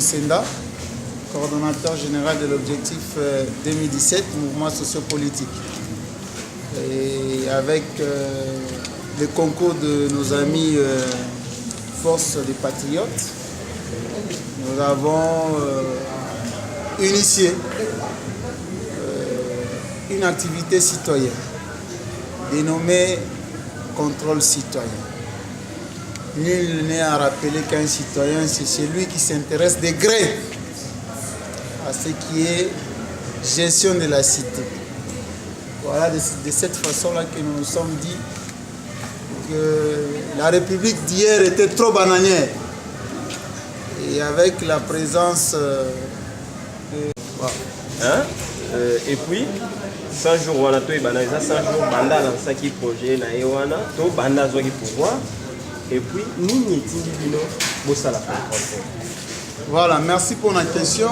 Kisenda, coordonnateur général de l'objectif 2017, mouvement sociopolitique. Et avec le concours de nos amis Force des Patriotes, nous avons initié une activité citoyenne dénommée Contrôle citoyen. Nul n'est à rappeler qu'un citoyen, c'est celui qui s'intéresse de gré à ce qui est gestion de la cité. Voilà de cette façon-là que nous nous sommes dit que la République d'hier était trop bananière. Et avec la présence de... Voilà. Hein? Et puis, 100 jours, on a tout 100 jours, banda dans ça qui projet, na ewana, tout banda qui pouvoir. Et puis, nous voilà, merci pour la question.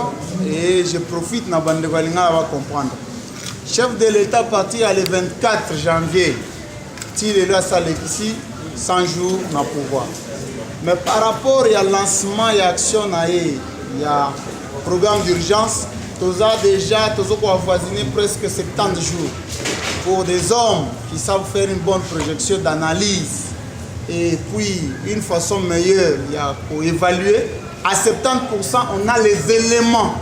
Et je profite de bande à comprendre. Chef de l'État parti le 24 janvier. Il est là, ici, 100 jours na pouvoir. Mais par rapport à lancement et action, il y a programme d'urgence. Nous avons déjà avoisiné presque 70 jours. Pour des hommes qui savent faire une bonne projection d'analyse. Et puis, une façon meilleure, il y a pour évaluer. À 70%, on a les éléments.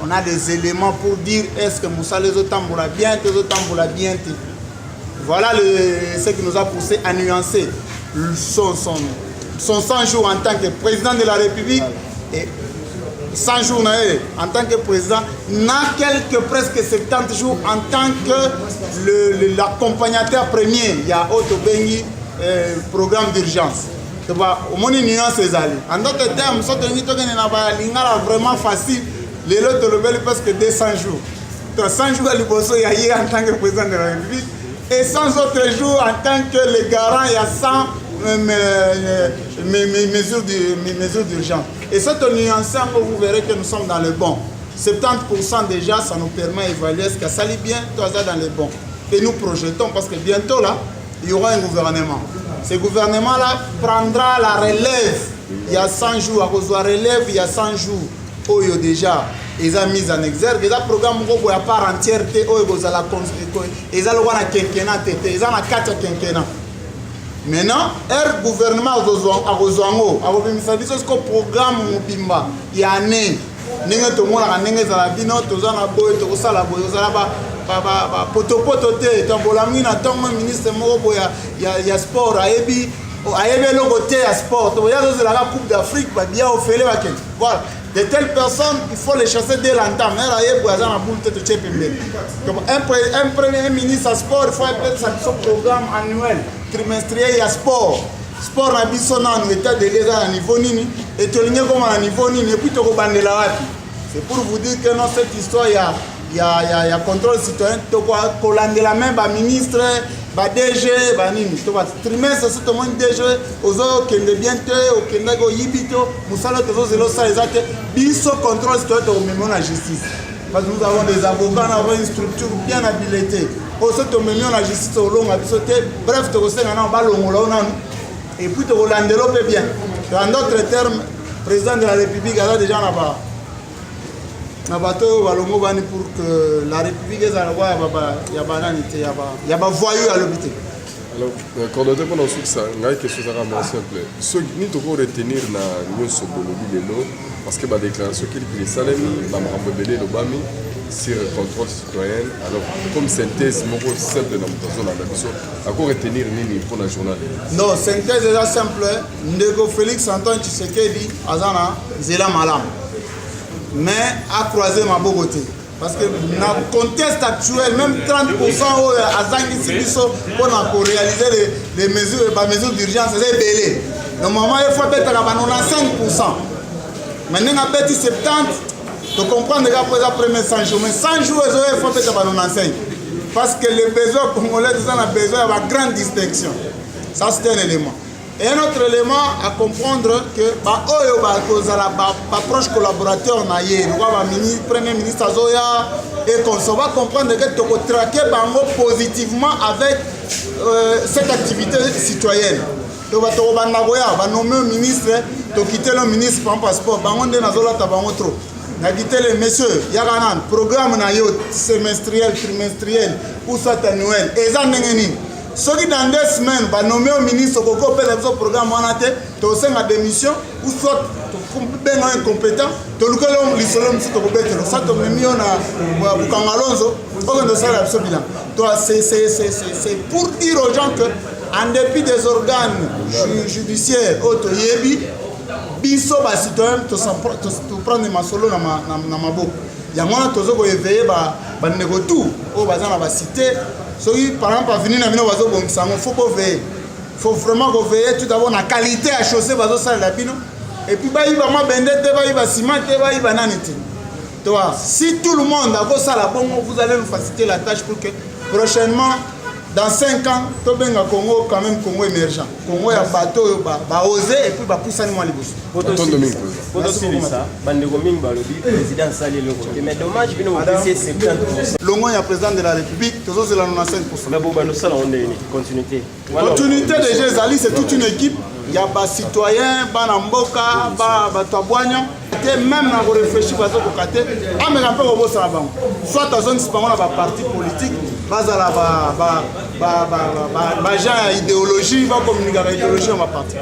On a des éléments pour dire est-ce que Moussa les autres tamboula bien, les autres tamboula bien. Voilà ce qui nous a poussé à nuancer son 100 jours en tant que président de la République et 100 jours en tant que président, n'a presque 70 jours en tant que l'accompagnateur premier. Il y a Otto Bengi, programme d'urgence. Au moins, une nuance est allée. En d'autres termes, ce est vraiment facile. Les lots de l'obéli presque 200 jours. 100 jours à l'Ibosso, il y a en tant que président de la République. Et 100 autres jours en tant que le garant, il y a 100 mesures d'urgence. Et cette nuance, vous verrez que nous sommes dans le bon. 70% déjà, ça nous permet d'évaluer ce que ça lit bien, tout ça dans le bon. Et nous projetons, parce que bientôt là, il y aura un gouvernement. Ce gouvernement-là prendra la relève. Il y a 100 jours, à cause de la relève, il y a 100 jours. Oh, il y a déjà, ils ont mis en exergue. Ils ont un programme qui est à part entière. Ils ont un quinquennat. Ils ont un 4 quinquennat. Maintenant, le gouvernement a besoin de programme Mubimba. Il y a un an. Nous sport voilà. De telles personnes, il faut les chasser dès l'entame. Un premier ministre à sport, il faut appeler son programme annuel, trimestriel, il y a sport. Sport na biso na état de l'état à niveau nini et tu lignes comme à niveau nini et puis tu bandela wapi. C'est pour vous dire que dans cette histoire il y a contrôle citoyen to quoi colandela même ba ministre ba DG ba nini to ba trimestre c'est tout le monde DG ozo kende bientôt au kende go yibito musala to zelo ça exact biso contrôle citoyen to même la justice parce que nous avons des avocats, nous avons une structure bien habilitée. Aussi to même la justice au long abisoté bref to c'est na ba longola na et puis tu développes bien. En d'autres termes, le président de la République a déjà un bateau pour que la République ait un voyou à l'hôpital. Alors, coordonnateur, pendant ce ça, il y a quelque chose à ramasser un peu. Ce que nous devons retenir dans le parce que la déclaration qu'il y a sur le contrôle citoyen, alors comme synthèse, simple dans la mission, à quoi retenir pour la journée? Non, synthèse est simple. Ndego Félix Antoine Tshisekedi Azana Zela Malam. Mais à croiser ma Bogoté. Parce que dans le contexte actuel, même 30% à Zangi Sibiso pour réaliser les mesures d'urgence, c'est belé. Normalement, il faut être à 95%. Maintenant, on a 70%. Tu comprends déjà pour les premiers 100 jours. Mais 100 jours, il faut faire 95. Parce que les besoins congolais, ils ont besoin de grande distinction. Ça, c'est un élément. Et un autre élément à comprendre que proche collaborateur, le Premier ministre Azoya, et qu'on va comprendre que tu peux traquer positivement avec cette activité citoyenne. Donc, on va nommer un ministre to quitter le ministre par passeport bango nde nazolata bango trop na quitter les messieurs yakanan programme na yo semestriel trimestriel ou soit annuel eza ndenge nini soki dans 2 semaines banomé au ministre koko pesa biso programme wana te tosenga démission ou soit benga incompétent tolukelo lisolo misi tokobetelo ça tomemi yo na bukanga Alonso okende osala biso bilan c'est pour dire aux gens que en dépit des organes judiciaires oyo toyebi biso bacitoyen toprendre masolo na maboko yango wana toza koéveille bandeko tout oyo baza na bacité soki par exemple avenir na bino bazobongisa yango faut koveille faut vraiment koveille tout d'abord na qualité ya chaussée bazosalela bino et puis bayiba mabende te bayiba ciment te bayiba nani te toi si tout le monde akosala bongo vous allez nous faciliter la tâche pour que prochainement dans 5 ans tobenga Congo quand même Congo émergent Congo ya bateau ba oser et puis ba poussani moi liboso ça bandeko mingi balobi président sali le côté mais dommage bino officier 70% longo ya président de la République tozo zela 95%. Mais bon bano sala on est continuité de Jezali c'est toute une équipe il y a ba citoyens bana mboka ba tabwanya te même na ko réfléchir bazo ko kate ameka mpe ko bosa bango soit azon sipango na ba parti politique bazala ba gens idéologie ba communiquer idéologie en ma partie.